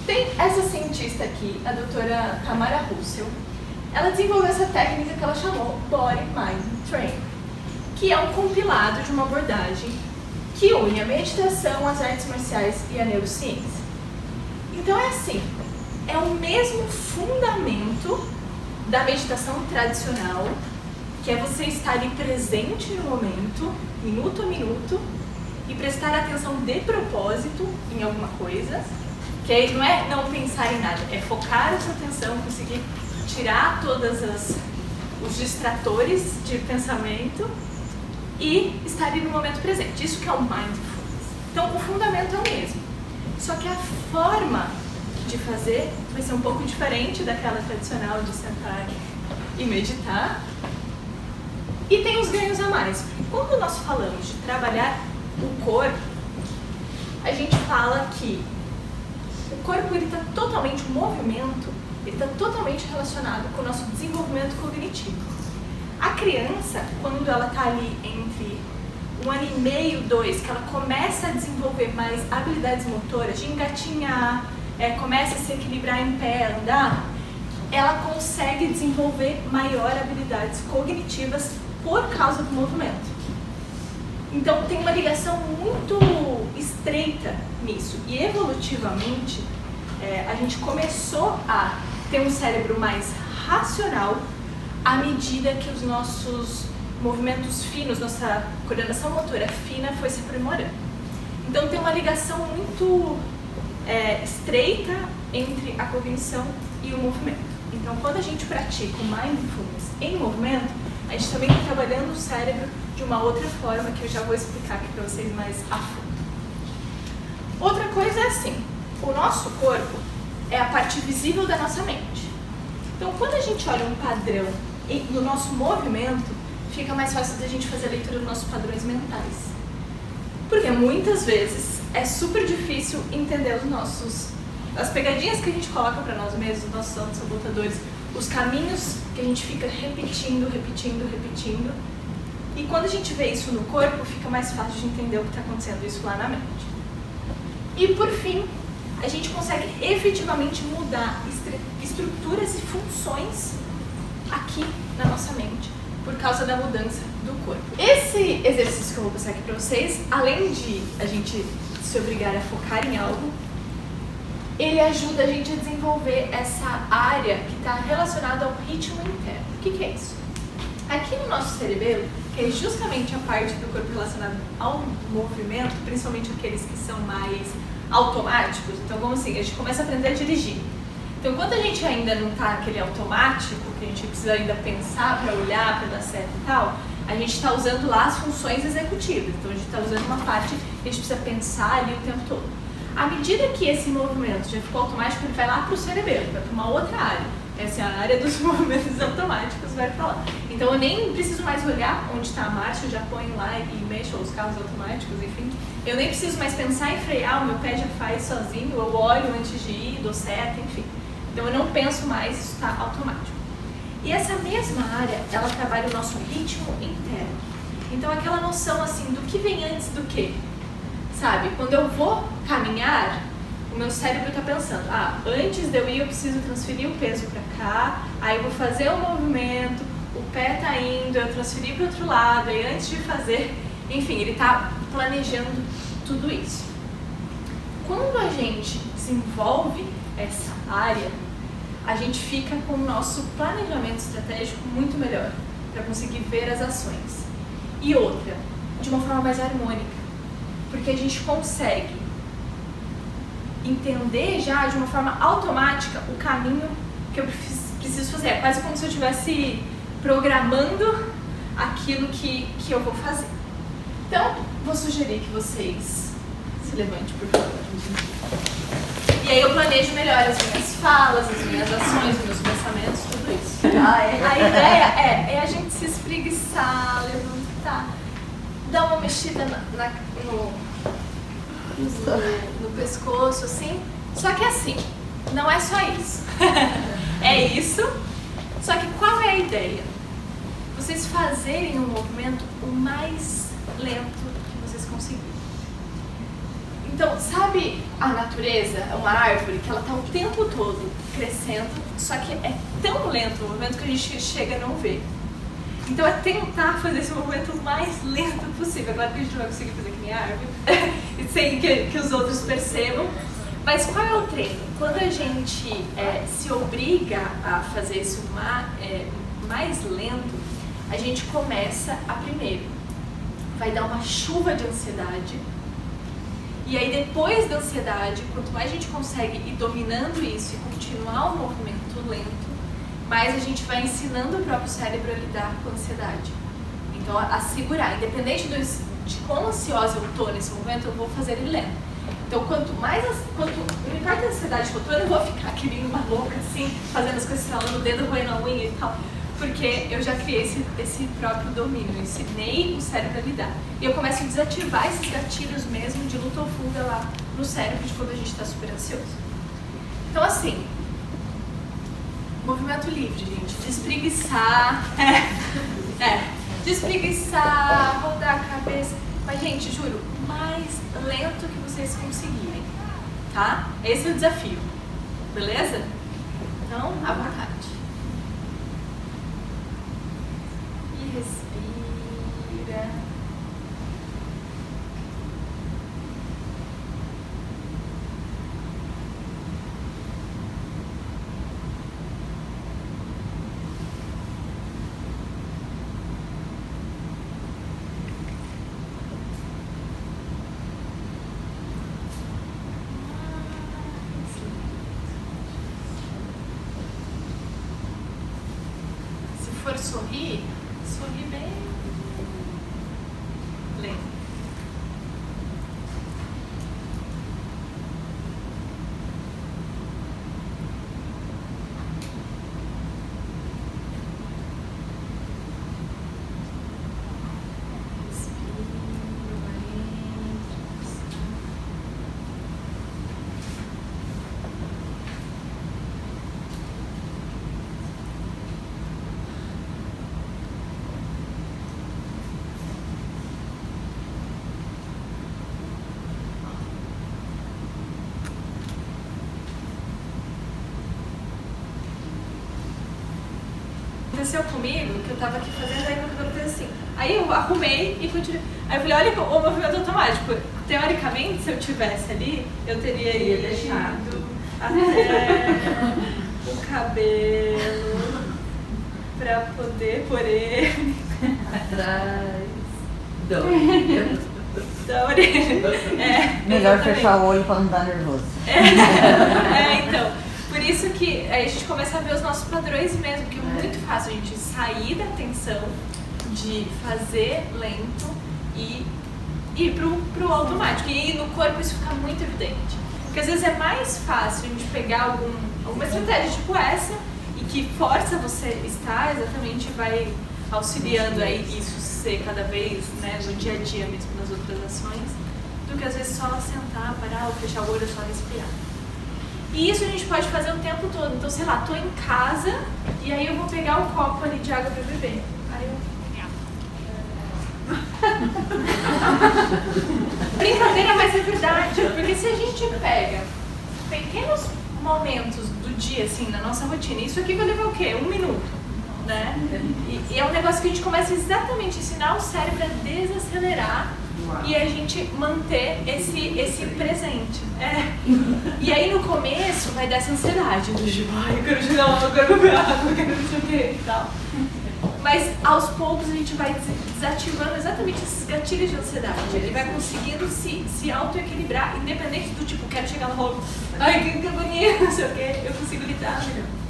Tem essa cientista aqui, a doutora Tamara Russell. Ela desenvolveu essa técnica que ela chamou Body Mind Training, que é um compilado de uma abordagem que une a meditação, as artes marciais e a neurociência. Então é assim, é o mesmo fundamento da meditação tradicional, que é você estar ali presente no momento, minuto a minuto, e prestar atenção de propósito em alguma coisa, que aí não é não pensar em nada, é focar a sua atenção, conseguir tirar todos os distratores de pensamento e estar ali no momento presente. Isso que é o mindfulness. Então o fundamento é o mesmo, só que a forma de fazer vai ser um pouco diferente daquela tradicional de sentar e meditar. E tem os ganhos a mais, porque quando nós falamos de trabalhar o corpo, a gente fala que o corpo está totalmente, o movimento, ele está totalmente relacionado com o nosso desenvolvimento cognitivo. A criança, quando ela está ali entre 1 ano e meio, 2, que ela começa a desenvolver mais habilidades motoras, de engatinhar, começa a se equilibrar em pé, andar, ela consegue desenvolver maior habilidades cognitivas por causa do movimento. Então tem uma ligação muito estreita nisso. E evolutivamente, a gente começou a ter um cérebro mais racional à medida que os nossos movimentos finos, nossa coordenação motora fina foi se aprimorando. Então tem uma ligação muito estreita entre a cognição e o movimento. Então quando a gente pratica o mindfulness em movimento, a gente também está trabalhando o cérebro de uma outra forma que eu já vou explicar aqui para vocês mais a fundo. Outra coisa é assim, o nosso corpo é a parte visível da nossa mente. Então quando a gente olha um padrão no nosso movimento, fica mais fácil da gente fazer a leitura dos nossos padrões mentais. Porque muitas vezes é super difícil entender as pegadinhas que a gente coloca para nós mesmos, os nossos autossabotadores, os caminhos que a gente fica repetindo. E quando a gente vê isso no corpo, fica mais fácil de entender o que está acontecendo isso lá na mente. E por fim, a gente consegue efetivamente mudar estruturas e funções aqui na nossa mente, por causa da mudança do corpo. Esse exercício que eu vou passar aqui para vocês, além de a gente se obrigar a focar em algo, ele ajuda a gente a desenvolver essa área que está relacionada ao ritmo interno. O que é isso? Aqui no nosso cerebelo, que é justamente a parte do corpo relacionada ao movimento, principalmente aqueles que são mais automáticos. Então, como assim? A gente começa a aprender a dirigir. Então, quando a gente ainda não está naquele automático, que a gente precisa ainda pensar para olhar, para dar certo e tal, a gente está usando lá as funções executivas. Então, a gente está usando uma parte que a gente precisa pensar ali o tempo todo. À medida que esse movimento já ficou automático, ele vai lá para o cerebelo, vai para uma outra área. Essa é a área dos movimentos automáticos, vai para lá. Então eu nem preciso mais olhar onde está a marcha, eu já ponho lá e mexo os carros automáticos, enfim. Eu nem preciso mais pensar em frear, o meu pé já faz sozinho, eu olho antes de ir, dou seta, enfim. Então eu não penso mais, isso está automático. E essa mesma área, ela trabalha o nosso ritmo interno. Então aquela noção assim, do que vem antes do que? Sabe, quando eu vou caminhar, o meu cérebro está pensando, antes de eu ir eu preciso transferir o peso para cá, aí eu vou fazer o movimento, o pé está indo, eu transferi para o outro lado, aí antes de fazer, enfim, ele está planejando tudo isso. Quando a gente desenvolve essa área, a gente fica com o nosso planejamento estratégico muito melhor, para conseguir ver as ações. E outra, de uma forma mais harmônica. Porque a gente consegue entender já de uma forma automática o caminho que eu preciso fazer. É quase como se eu estivesse programando aquilo que eu vou fazer. Então, vou sugerir que vocês se levantem, por favor. E aí eu planejo melhor as minhas falas, as minhas ações, os meus pensamentos, tudo isso. A ideia é a gente se espreguiçar, levantar, dar uma mexida no pescoço, assim. Só que assim, não é só isso. É isso, só que qual é a ideia? Vocês fazerem um movimento o mais lento que vocês conseguirem. Então, sabe a natureza, uma árvore, que ela está o tempo todo crescendo, só que é tão lento o movimento que a gente chega a não ver. Então é tentar fazer esse movimento o mais lento possível. Claro que a gente não vai conseguir fazer que nem a árvore, sem que os outros percebam. Mas qual é o treino? Quando a gente se obriga a fazer isso mais lento, a gente começa a primeiro, vai dar uma chuva de ansiedade. E aí depois da ansiedade, quanto mais a gente consegue ir dominando isso e continuar o movimento lento, mais a gente vai ensinando o próprio cérebro a lidar com a ansiedade. Então a segurar, independente de quão ansiosa eu estou nesse momento, eu vou fazer ele lento. Então quanto não importa a ansiedade que eu tô, eu não vou ficar que nem uma louca assim, fazendo as coisas, estralando o dedo, roendo a unha e tal. Porque eu já criei esse próprio domínio, eu ensinei o cérebro a lidar. E eu começo a desativar esses gatilhos mesmo de luta ou fuga lá no cérebro de quando a gente está super ansioso. Então assim, movimento livre, gente. Despreguiçar, despreguiçar, rodar a cabeça. Mas gente, juro, o mais lento que vocês conseguirem, tá? Esse é o desafio, beleza? Então, à vontade. Respira. Se for sorrir, sorri bem lento. Aconteceu comigo que eu tava aqui fazendo, aí meu cabelo fez assim. Aí eu arrumei e continuei. Aí eu falei, olha o movimento automático. Teoricamente, se eu tivesse ali, eu teria deixado até o cabelo pra poder pôr ele atrás da orelha. Da orelha. Melhor fechar o olho pra não dar nervoso. Então. Por isso que aí a gente começa a ver os nossos padrões mesmo, que é muito fácil a gente sair da tensão, de fazer lento e ir pro automático. E no corpo isso fica muito evidente. Porque às vezes é mais fácil a gente pegar alguma estratégia tipo essa e que força você estar exatamente, vai auxiliando aí isso ser cada vez, né, no dia a dia mesmo, nas outras ações, do que às vezes só sentar, parar, ou fechar o olho, só respirar. E isso a gente pode fazer o tempo todo. Então, sei lá, tô em casa e aí eu vou pegar um copo ali de água pra beber. Aí eu... Brincadeira, mas é verdade. Porque se a gente pega pequenos momentos do dia, assim, na nossa rotina, isso aqui vai levar o quê? 1 minuto, né? E é um negócio que a gente começa exatamente a ensinar o cérebro a desacelerar. E a gente manter esse presente. E aí no começo vai dar essa ansiedade do tipo, ai, eu quero jogar água, eu quero beber água, eu quero não sei o que e tal. Mas aos poucos a gente vai desativando exatamente esses gatilhos de ansiedade. Ele vai conseguindo se auto-equilibrar, independente do tipo, quero chegar no rolo, ai, que bonito, não sei o que, eu consigo lidar melhor.